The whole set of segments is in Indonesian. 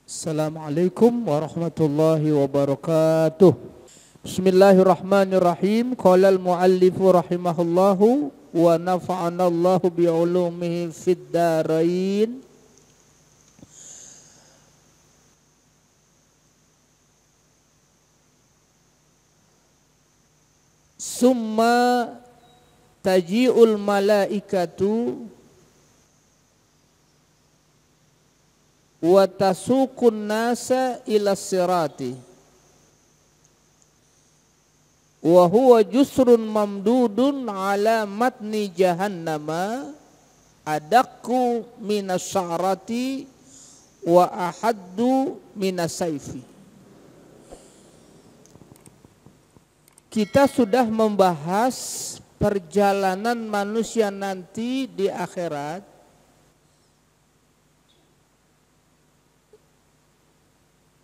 Assalamualaikum warahmatullahi wabarakatuh. Bismillahirrahmanirrahim. Qala al-muallifu rahimahullahu wa nafa'anallahu bi'ulumihi fid dharain. Summa taji'ul malaikatu wa tasukun nasa ila sirati wa huwa jusrun mamdudun ala matni jahannama adakku minas sya'rati wa ahaddu minas saifi. Kita sudah membahas perjalanan manusia nanti di akhirat.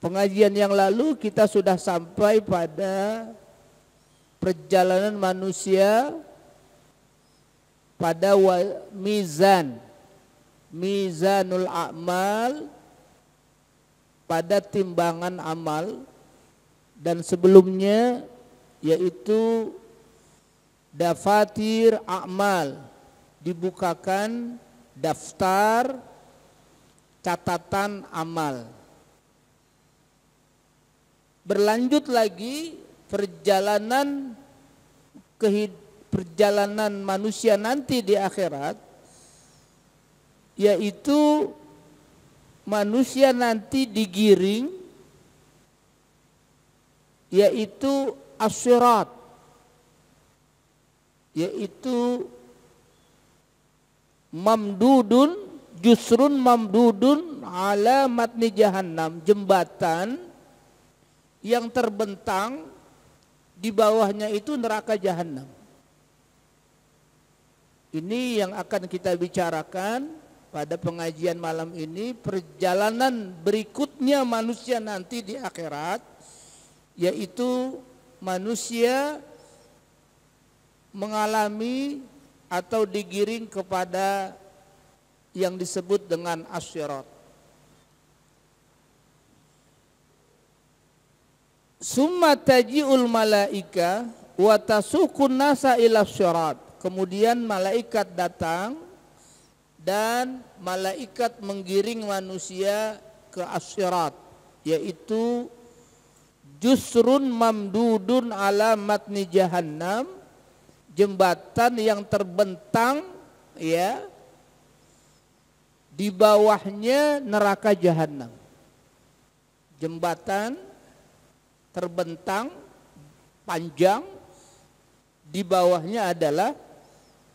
Pengajian yang lalu kita sudah sampai pada perjalanan manusia pada mizanul a'mal, pada timbangan amal, dan sebelumnya yaitu dafatir a'mal, dibukakan daftar catatan amal. Berlanjut lagi perjalanan manusia nanti di akhirat, yaitu manusia nanti digiring, yaitu as-sirat, yaitu jusrun mamdudun ala matni jahannam, jembatan yang terbentang di bawahnya itu neraka jahanam. Ini yang akan kita bicarakan pada pengajian malam ini, perjalanan berikutnya manusia nanti di akhirat, yaitu manusia mengalami atau digiring kepada yang disebut dengan as-sirat. Summa taji'ul malaika wa tasukun nasa ila syirat. Kemudian malaikat datang dan malaikat menggiring manusia ke as-syirat, yaitu jusrun mamdudun ala matni jahannam, jembatan yang terbentang ya di bawahnya neraka jahanam. Jembatan terbentang panjang, di bawahnya adalah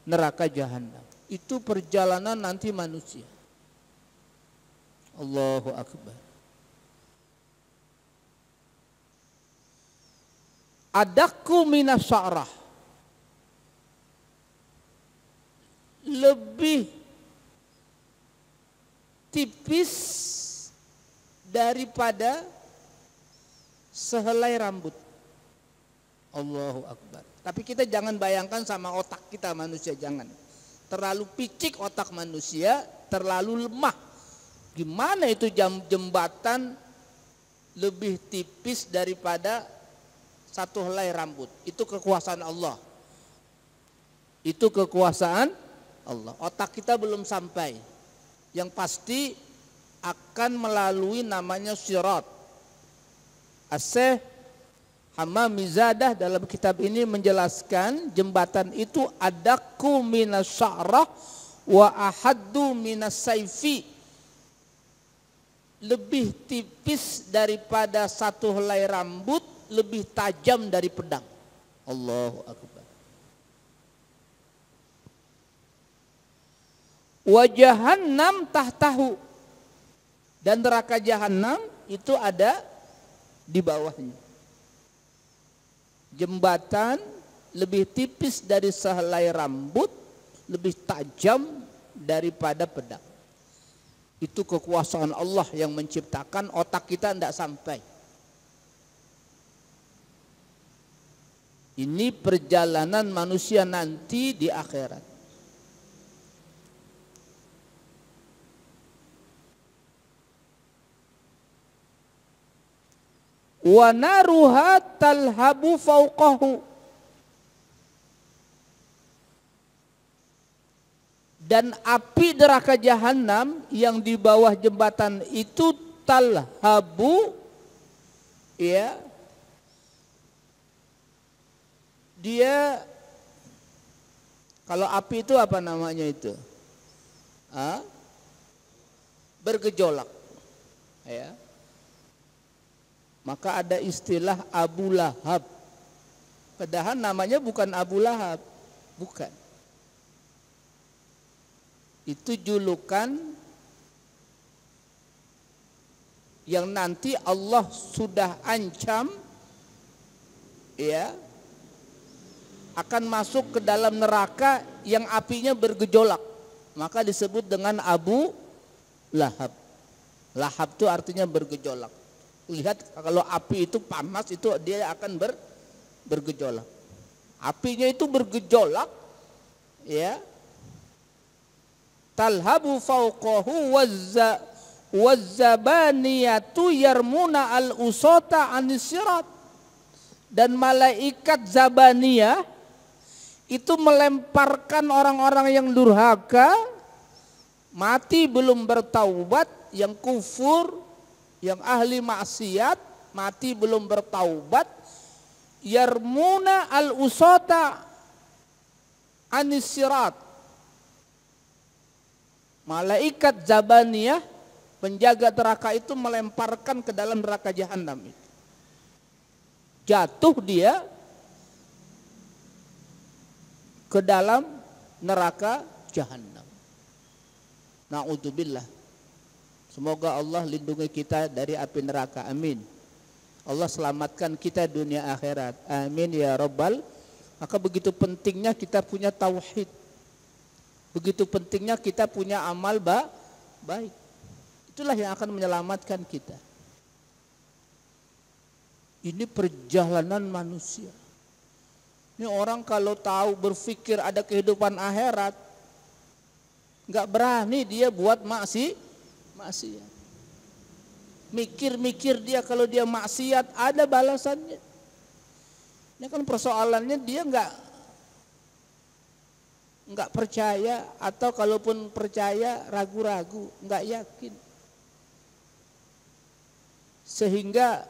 neraka jahanam. Itu perjalanan nanti manusia. Allahu akbar. Adakku minas sya'rah, lebih tipis daripada sehelai rambut. Allahu akbar. Tapi kita jangan bayangkan sama otak kita manusia, jangan. Terlalu picik otak manusia, terlalu lemah. Gimana itu jembatan lebih tipis daripada satu helai rambut? Itu kekuasaan Allah. Itu kekuasaan Allah. Otak kita belum sampai. Yang pasti akan melalui namanya sirat. As-Syekh Hamamizadah dalam kitab ini menjelaskan jembatan itu adakku minas sya'rah wa ahaddu minas saifi, lebih tipis daripada satu helai rambut, lebih tajam dari pedang. Allahu akbar. Wa jahannam tahtahu, dan neraka jahanam itu ada di bawahnya. Jembatan lebih tipis dari sehelai rambut, lebih tajam daripada pedang. Itu kekuasaan Allah yang menciptakan, otak kita tidak sampai. Ini perjalanan manusia nanti di akhirat. wa naruha talhabu fauqahu, dan api neraka jahanam yang di bawah jembatan itu talhabu, ya, dia, kalau api itu apa namanya itu? Bergejolak, ya. Maka ada istilah Abu Lahab. Padahal namanya bukan Abu Lahab, bukan. Itu julukan yang nanti Allah sudah ancam, ya, akan masuk ke dalam neraka yang apinya bergejolak. Maka disebut dengan Abu Lahab. Lahab itu artinya bergejolak. Lihat kalau api itu panas, itu dia akan bergejolak. Apinya itu bergejolak, ya. Talhabu fauqahu wazzabaniyatu yarmuna al-usata anisirat. Dan malaikat zabaniyah itu melemparkan orang-orang yang durhaka, mati belum bertaubat, yang kufur, yang ahli maksiat, mati belum bertaubat, yarmuna al-usata anisirat. Malaikat zabaniyah, penjaga neraka itu melemparkan ke dalam neraka jahanam itu. Jatuh dia ke dalam neraka jahanam. Na'udzubillah. Semoga Allah lindungi kita dari api neraka. Amin. Allah selamatkan kita dunia akhirat. Amin ya rabbal. Maka begitu pentingnya kita punya tauhid. Begitu pentingnya kita punya amal baik. Itulah yang akan menyelamatkan kita. Ini perjalanan manusia. Ini orang kalau tahu berpikir ada kehidupan akhirat, nggak berani dia buat maksiat. Mikir-mikir dia kalau dia maksiat ada balasannya. Ini kan persoalannya dia nggak percaya, atau kalaupun percaya ragu-ragu, nggak yakin. Sehingga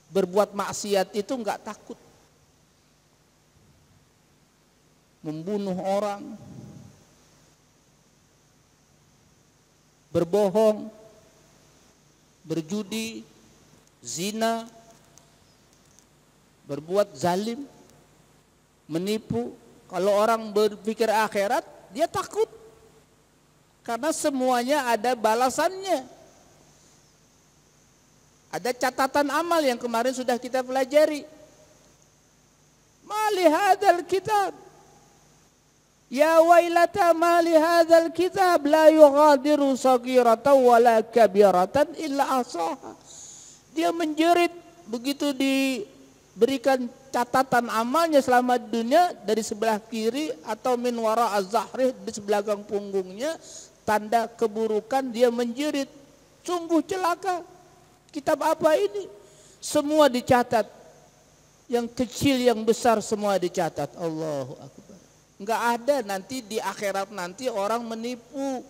berbuat maksiat itu nggak takut. Membunuh orang, berbohong, berjudi, zina, berbuat zalim, menipu. Kalau orang berpikir akhirat, dia takut. Karena semuanya ada balasannya. Ada catatan amal yang kemarin sudah kita pelajari. Mali hadzal kitab, ya wailata mali hadzal kitab la yughadiru saghiratan wala kabiratan illa ahsaha. Dia menjerit begitu diberikan catatan amalnya selama dunia, dari sebelah kiri atau min wara az-zahri, di sebelakang punggungnya tanda keburukan, dia menjerit, sungguh celaka. Kitab apa ini? Semua dicatat. Yang kecil, yang besar semua dicatat. Allahu Akbar. Enggak ada nanti di akhirat nanti orang menipu,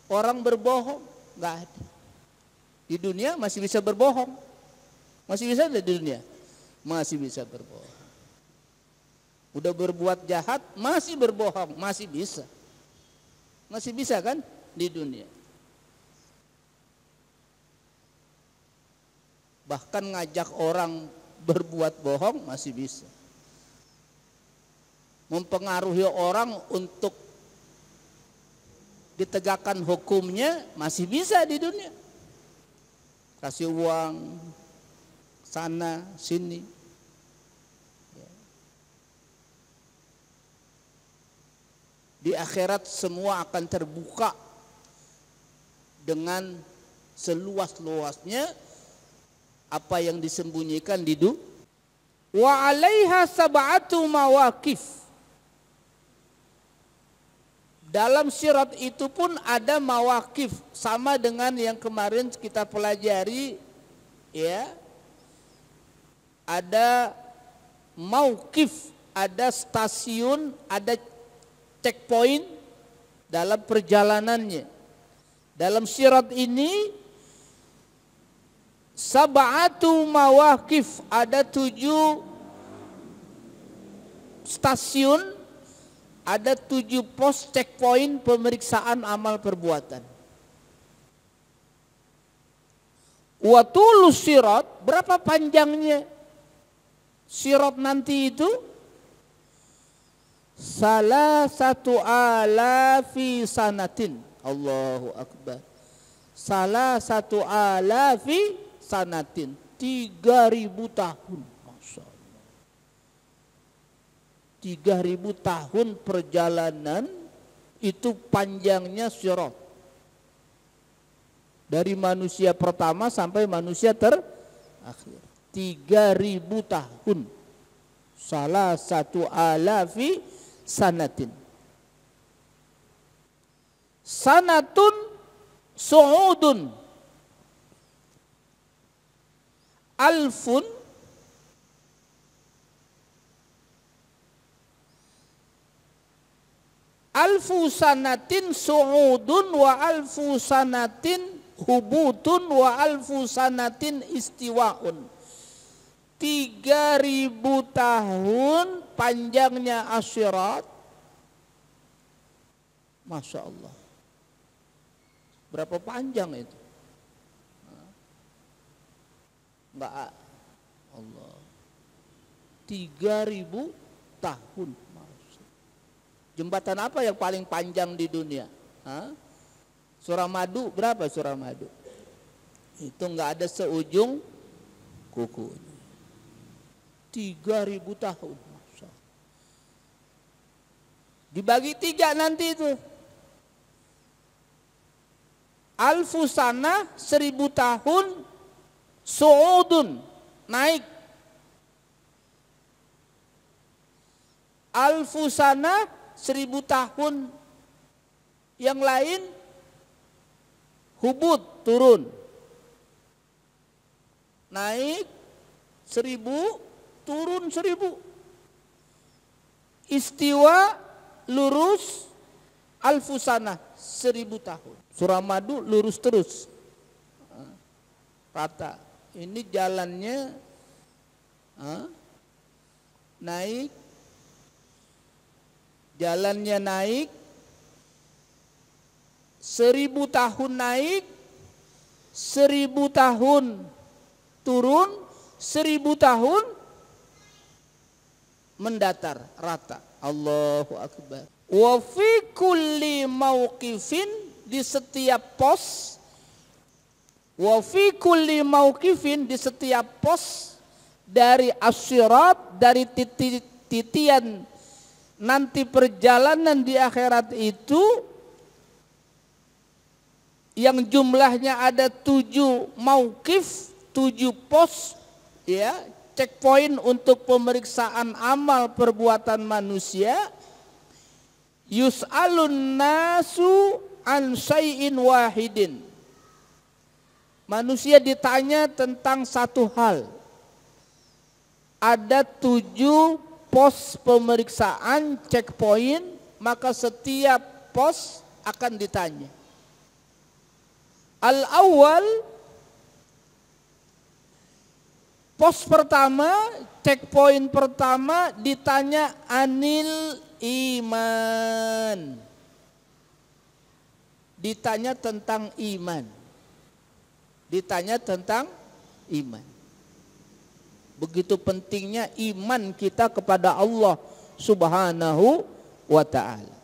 orang berbohong. Enggak ada. Di dunia masih bisa berbohong. Masih bisa di dunia? Masih bisa berbohong. Udah berbuat jahat, masih berbohong, masih bisa. Masih bisa kan di dunia. Bahkan ngajak orang berbuat bohong masih bisa. Mempengaruhi orang untuk ditegakkan hukumnya masih bisa di dunia. Kasih uang sana sini. Di akhirat semua akan terbuka dengan seluas-luasnya apa yang disembunyikan di dunia. Wa 'alaiha sab'atu mawaqif. Dalam sirat itu pun ada mawaqif, sama dengan yang kemarin kita pelajari, ya. ada mauqif, ada stasiun, ada checkpoint dalam perjalanannya. Dalam sirat ini sab'atu mawaqif, ada 7 stasiun, ada 7 pos checkpoint pemeriksaan amal perbuatan. Wa tulus sirat, berapa panjangnya sirat nanti itu? Salasatu alafi sanatin. Allahu Akbar. Salasatu alafi sanatin. 3.000 tahun. Masya Allah. 3.000 tahun perjalanan, itu panjangnya sirat. Dari manusia pertama sampai manusia terakhir. 3.000 tahun. Salasatu alafi sanatin. Sanatun su'udun. Alfun alfu sanatin su'udun wa alfu sanatin hubutun wa alfu sanatin istiwaun. 3.000 tahun panjangnya asyirat. Masya Allah. Berapa panjang itu? Enggak. Allah. 3.000 tahun. Jembatan apa yang paling panjang di dunia? Suramadu, berapa Suramadu? Itu enggak ada seujung kuku. 3.000 tahun. Dibagi 3 nanti itu. Alfu sana 1.000 tahun su'udun, naik. Alfu sana 1.000 tahun yang lain hubut, turun. Naik 1.000, turun 1.000. Istiwa, lurus, alfu sana 1.000 tahun. Suramadu lurus terus, rata. Ini jalannya naik, jalannya naik, 1.000 tahun naik, 1.000 tahun turun, 1.000 tahun mendatar, rata. Allahu Akbar. Wa fi kulli mauqifin, di setiap pos, wa fi kulli mauqifin, di setiap pos dari asyirat, dari titian nanti perjalanan di akhirat itu, yang jumlahnya ada 7 mauqif, 7 pos, ya, checkpoint untuk pemeriksaan amal perbuatan manusia. Yus'alun nasu an syai'in wahidin. Manusia ditanya tentang satu hal. Ada 7 pos pemeriksaan checkpoint, maka setiap pos akan ditanya. Al-awwal, pos pertama, checkpoint pertama ditanya anil iman. Ditanya tentang iman. Ditanya tentang iman. Begitu pentingnya iman kita kepada Allah Subhanahu wa ta'ala.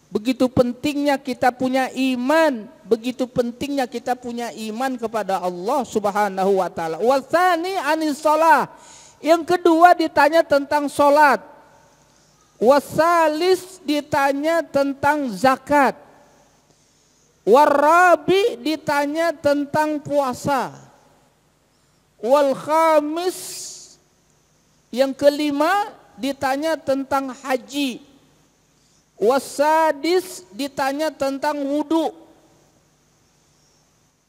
Begitu pentingnya kita punya iman, begitu pentingnya kita punya iman kepada Allah Subhanahu wa ta'ala. Wa tsani anis shalah. Yang kedua ditanya tentang salat. Wasalis ditanya tentang zakat. Warabi ditanya tentang puasa. Wal khamis, yang kelima ditanya tentang haji. Wasadis ditanya tentang wudu.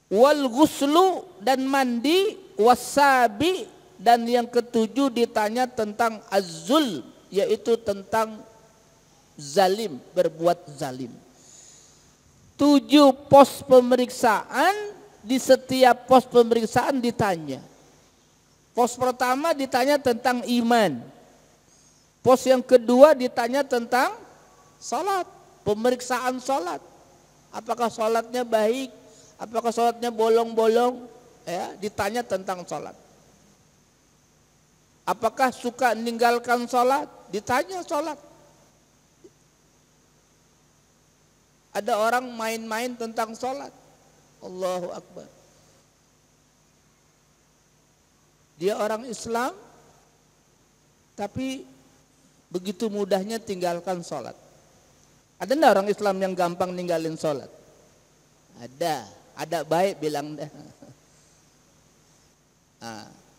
Wal ghuslu, dan mandi. Wasabi dan yang ketujuh ditanya tentang az-zulm, yaitu tentang zalim, berbuat zalim. 7 pos pemeriksaan, di setiap pos pemeriksaan ditanya. Pos pertama ditanya tentang iman. Pos yang kedua ditanya tentang salat, pemeriksaan salat. Apakah salatnya baik? Apakah salatnya bolong-bolong? Ya, ditanya tentang salat. Apakah suka meninggalkan salat? Ditanya salat. Ada orang main-main tentang salat. Allahu Akbar. Dia orang Islam, tapi begitu mudahnya tinggalkan salat. Ada enggak orang Islam yang gampang ninggalin salat? Ada baik bilang dah.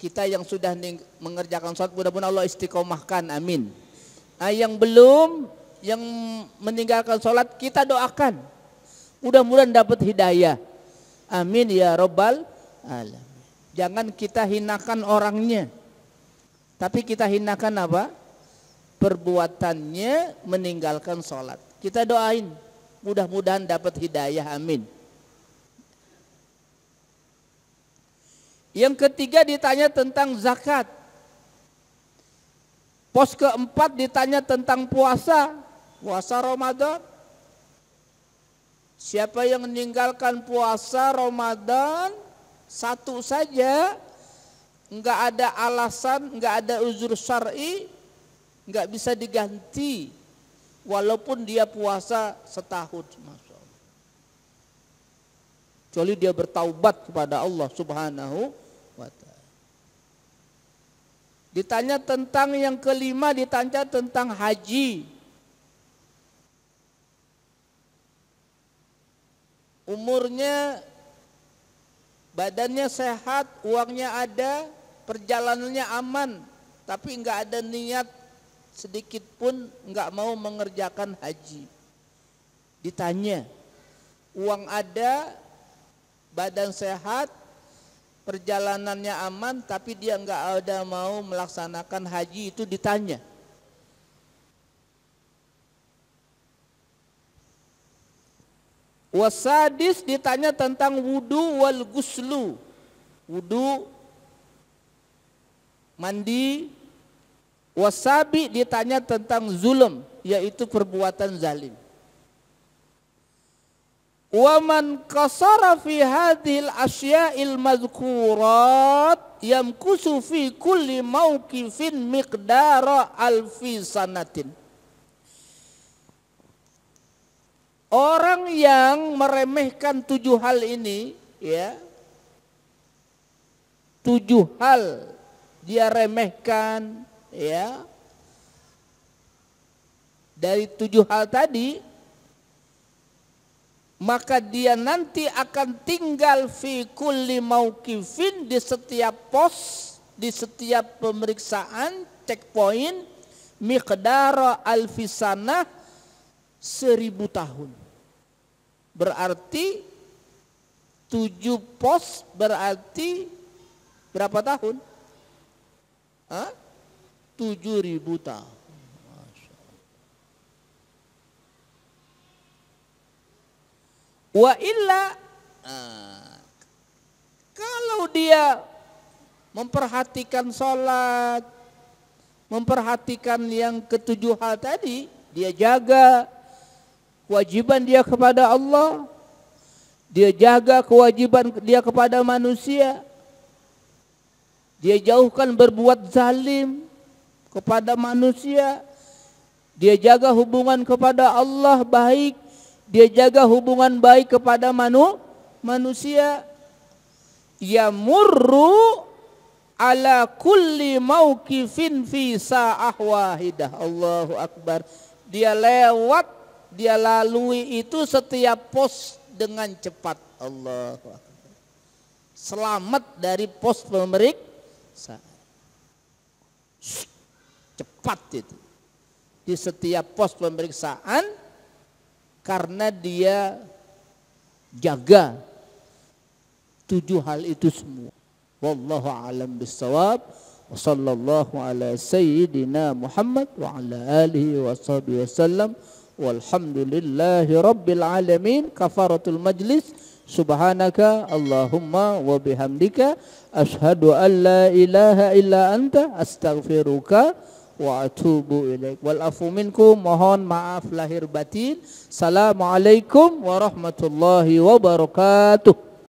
Kita yang sudah mengerjakan salat, mudah-mudahan Allah istiqomahkan, amin. Yang belum, yang meninggalkan salat, kita doakan. Mudah-mudahan dapat hidayah. Amin ya rabbal alamin. Jangan kita hinakan orangnya, tapi kita hinakan apa? Perbuatannya meninggalkan salat. Kita doain, mudah-mudahan dapat hidayah, amin. Yang ketiga ditanya tentang zakat. Pos keempat ditanya tentang puasa, puasa Ramadan. Siapa yang meninggalkan puasa Ramadan satu saja, enggak ada alasan, enggak ada uzur syar'i, enggak bisa diganti walaupun dia puasa setahun. Masya Allah. Kecuali dia bertaubat kepada Allah Subhanahu wa ta'ala. Ditanya tentang yang kelima, ditanya tentang haji. Umurnya, badannya sehat, uangnya ada, perjalanannya aman, tapi enggak ada niat sedikit pun enggak mau mengerjakan haji. Ditanya, uang ada, badan sehat, perjalanannya aman, tapi dia enggak ada mau melaksanakan haji, itu ditanya. Wasadis ditanya tentang wudu wal guslu. Wudu, mandi. Wasabi ditanya tentang zulm, yaitu perbuatan zalim. Wa man qasara fi hadhil asya'il mazkurat yamkusu fi kulli mawqifin miqdara alfi sanatin. Orang yang meremehkan 7 hal ini, ya, 7 hal dia remehkan, ya, dari 7 hal tadi, maka dia nanti akan tinggal fi kulli mauqifin, di setiap pos, di setiap pemeriksaan, checkpoint, miqdara alfisanah, 1000 tahun. Berarti 7 pos berarti berapa tahun? 7.000 tahun. Wa illa, kalau dia memperhatikan sholat, memperhatikan yang ke-7 hal tadi, dia jaga kewajiban dia kepada Allah, dia jaga kewajiban dia kepada manusia, dia jauhkan berbuat zalim kepada manusia, dia jaga hubungan kepada Allah baik, dia jaga hubungan baik kepada manusia. Yamurru ala kulli mauqifin fi sa'ah wahidah. Allahu Akbar. Dia lewat, dia lalui itu setiap pos dengan cepat. Allahu Akbar. Selamat dari pos pemeriksaan. Cepat itu. Di setiap pos pemeriksaan, karena dia jaga 7 hal itu semua. Wallahu a'lam bissawab. Wassallallahu ala sayyidina Muhammad wa ala alihi wa sahbihi wasallam. Walhamdulillahi rabbil alamin. Kafaratul majlis. Subhanaka Allahumma wa bihamdika ashhadu an la ilaha illa anta astaghfiruka wa atubu ilaik. Wal afu minkum, mohon maaf lahir batin. Assalamualaikum warahmatullahi wabarakatuh.